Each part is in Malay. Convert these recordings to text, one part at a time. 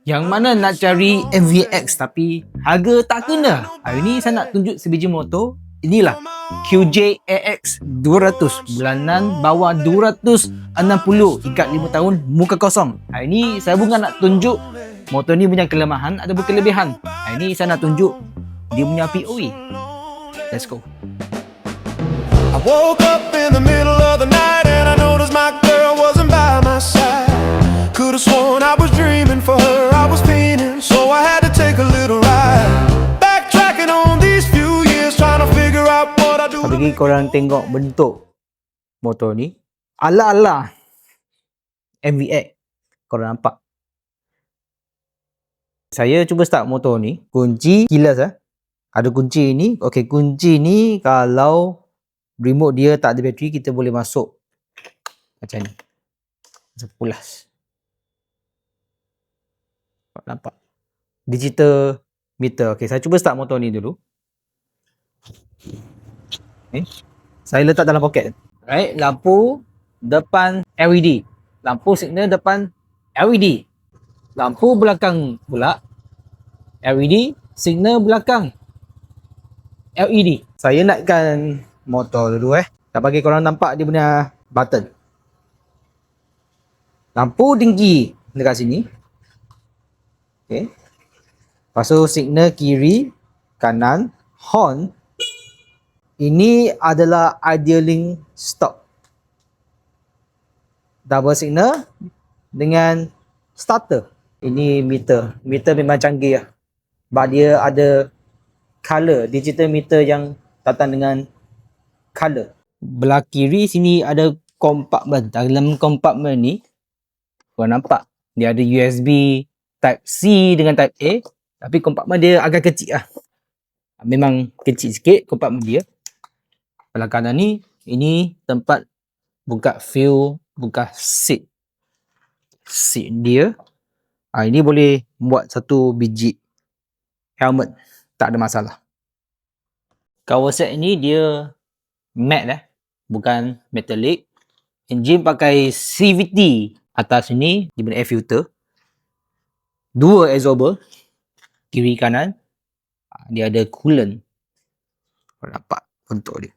Yang mana nak cari MVX tapi harga tak kena? Hari ni saya nak tunjuk sebiji motor. Inilah QJ AX 200, bulanan bawah 260, ikat 5 tahun, muka kosong. Hari ni saya bukan nak tunjuk motor ni punya kelemahan ataupun kelebihan. Hari ni saya nak tunjuk dia punya POE. Let's go. I woke up in the middle of the night and I noticed my girl wasn't by my side. Could have sworn I was dreaming for her, I was fiending, so I had to take a little ride. Backtracking on these few years, trying to figure out what I do. Bagi korang tengok bentuk motor ni, ala-ala MVX. Korang nampak? Saya cuba start motor ni, kunci keyless ada kunci ni. Okey, kunci ni kalau remote dia tak ada bateri, kita boleh masuk macam ni. Sepulas. Nampak? Digital meter. Okey, saya cuba start motor ni dulu. Okay. Saya letak dalam poket. Right, lampu depan LED. Lampu signal depan LED. Lampu belakang pula LED, signal belakang LED. Saya naikkan motor dulu tak bagi korang nampak dia punya button. Lampu tinggi dekat sini. Okey. Lepas tu signal kiri, kanan, horn. Ini adalah idling stop. Double signal dengan starter. Ini meter. Meter memang canggih sebab dia ada color, digital meter yang datang dengan color. Belah kiri sini ada compartment. Dalam compartment ni korang nampak dia ada USB Type C dengan Type A, tapi compartment dia agak kecil memang kecil sikit compartment dia. Belah kanan ni, ini tempat buka fuel, buka seat dia. Ini boleh buat satu biji helmet, tak ada masalah. Cover set ni dia matte bukan metallic. Engine pakai CVT. Atas ni dia punya air filter. 2 absorber kiri kanan. Dia ada coolant. Korang nampak bentuk dia.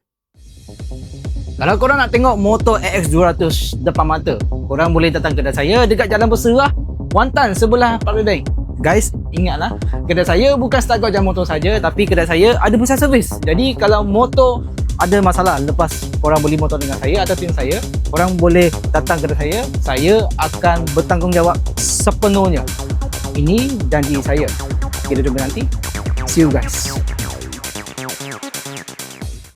Kalau korang nak tengok motor AX200 depan mata, korang boleh datang kedai saya dekat Jalan Berserah, Kuantan, sebelah Public Bank. Guys, ingatlah, kedai saya bukan start kau jam motor saja, tapi kedai saya ada pusat servis. Jadi kalau motor ada masalah lepas korang beli motor dengan saya atau tim saya, korang boleh datang kedai saya akan bertanggungjawab sepenuhnya. Ini janji saya. Kita jumpa nanti. See you guys.